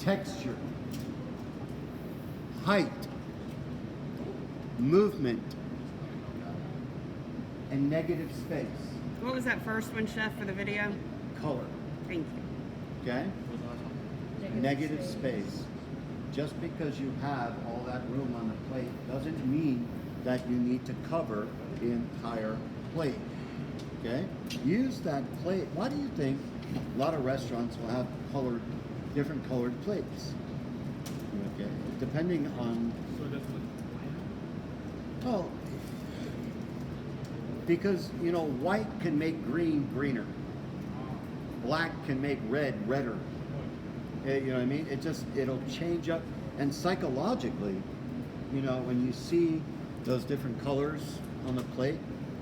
texture, height, movement, and negative space. What was that first one, Chef, for the video? Color. Thank you. Okay? Negative space. Just because you have all that room on the plate doesn't mean that you need to cover the entire plate. Okay? Use that plate. Why do you think a lot of restaurants will have different colored plates? Okay? Depending on... So that's what Well, because, you know, white can make green greener. Black can make red redder. You know what I mean? It'll change up. And psychologically, you know, when you see those different colors on the plate,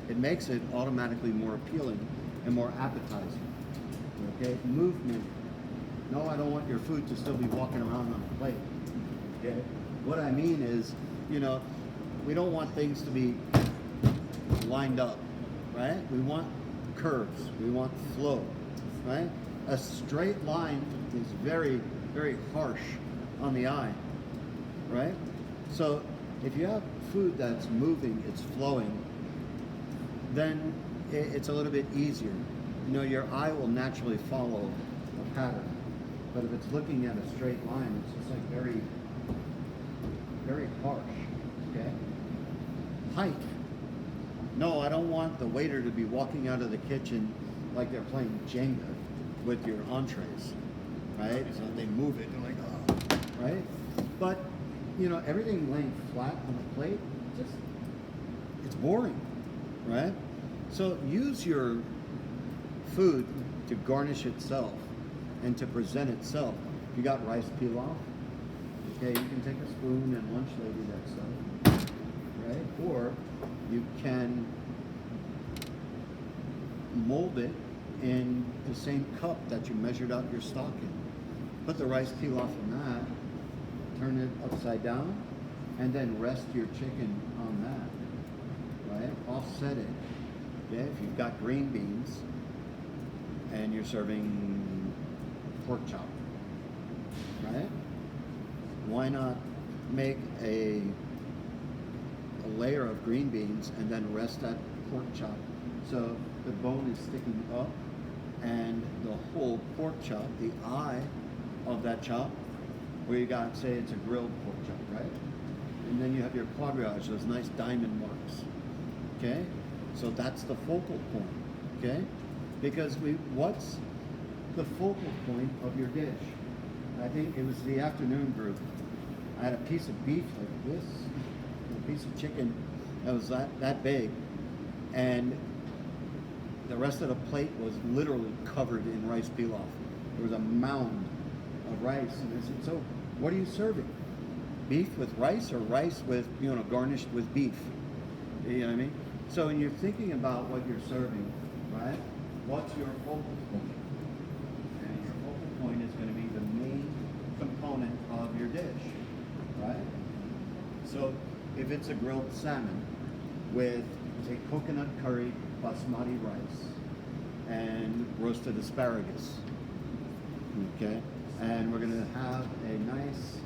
it makes it automatically more appealing and more appetizing. Okay? Movement. No, I don't want your food to still be walking around on the plate. Okay? What I mean is, you know, we don't want things to be lined up, right? We want curves. We want flow, right? A straight line is very, very harsh on the eye, right? So if you have food that's moving, it's flowing, then it's a little bit easier. You know, your eye will naturally follow a pattern. But if it's looking at a straight line, it's just like very, very harsh, okay? Height. No, I don't want the waiter to be walking out of the kitchen like they're playing Jenga with your entrees, right? So they move it, they're like, oh, right? But, you know, everything laying flat on the plate, it's boring, right? So use your food to garnish itself and to present itself. If you got rice pilaf, okay, you can take a spoon and lunch lady that stuff, right? Or you can mold it in the same cup that you measured out your stock in. Put the rice pilaf in that, turn it upside down, and then rest your chicken on that, right? Offset it. Okay? If you've got green beans and you're serving pork chop, right? Why not make a layer of green beans and then rest that pork chop so the bone is sticking up and the whole pork chop, the eye of that chop, where you got, say it's a grilled pork chop, right? And then you have your quadrillage, those nice diamond marks, okay? So that's the focal point, okay? Because what's the focal point of your dish? I think it was the afternoon group. I had a piece of beef like this, a piece of chicken that was that big, and the rest of the plate was literally covered in rice pilaf. There was a mound of rice, and I said, so what are you serving? Beef with rice or rice with, you know, garnished with beef? You know what I mean? So when you're thinking about what you're serving, right, what's your focal point? And your focal point is going to be the main component of your dish, right? So if it's a grilled salmon with a coconut curry basmati rice and roasted asparagus, okay? And we're gonna have a nice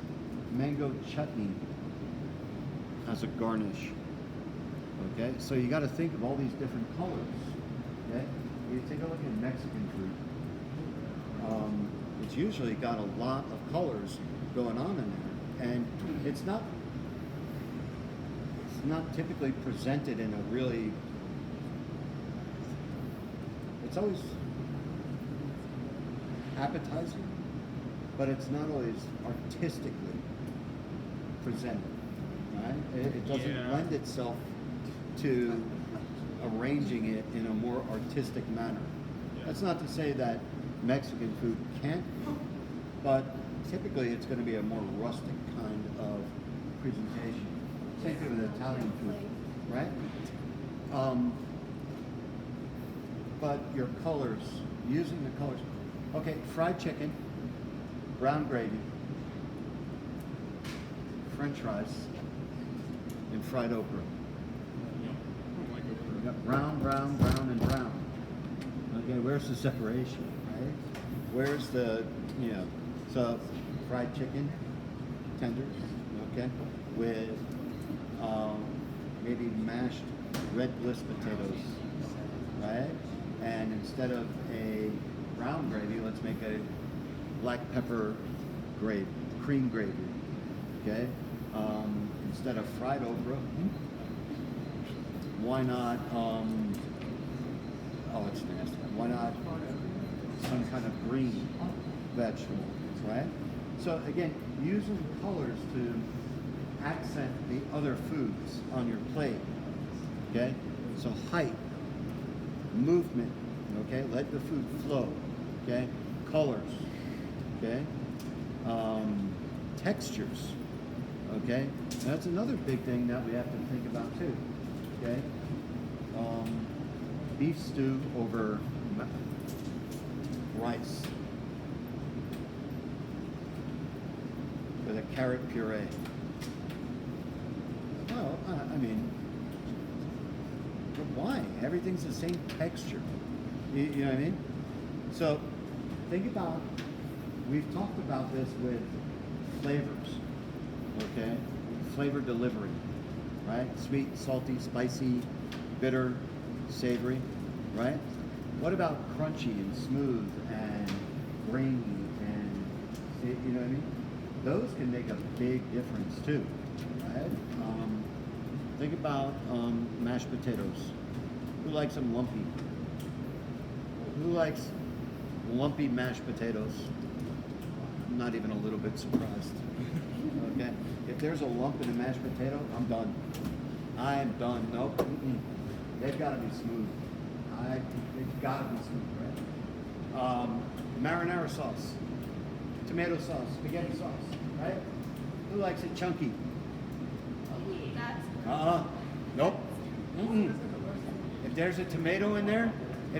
mango chutney as a garnish, okay? So you gotta think of all these different colors, okay? You take a look at Mexican food. It's usually got a lot of colors going on in there, and it's not typically presented in a really, it's always appetizing, but it's not always artistically presented, right? It doesn't lend itself to arranging it in a more artistic manner. That's not to say that Mexican food can't be, but typically it's going to be a more rustic kind of presentation. Same thing with Italian food, right? But your colors, using the colors. Okay, fried chicken, brown gravy, French fries, and fried okra. You got brown, brown, brown, and brown. Okay, where's the separation, right? Where's the, you know, so fried chicken tenders, okay, with maybe mashed red bliss potatoes, right? And instead of a brown gravy, let's make a black pepper gravy, cream gravy, okay? Instead of fried okra, why not, oh, it's nasty. Why not some kind of green vegetable, right? So again, using colors to accent the other foods on your plate, okay? So height, movement, okay? Let the food flow, okay? Colors, okay? Textures, okay? And that's another big thing that we have to think about too, okay? Beef stew over rice with a carrot puree. Well, I mean, but why? Everything's the same texture. You know what I mean? So think about, we've talked about this with flavors, okay? Flavor delivery, right? Sweet, salty, spicy, bitter, savory, right? What about crunchy and smooth and grainy and, you know what I mean? Those can make a big difference too, right? Think about mashed potatoes. Who likes them lumpy? Who likes lumpy mashed potatoes? I'm not even a little bit surprised. Okay, if there's a lump in a mashed potato, I'm done. I am done. Nope. They've got to be smooth. They've got to be smooth, right? Marinara sauce, tomato sauce, spaghetti sauce, right? Who likes it chunky? Nope. If there's a tomato in there,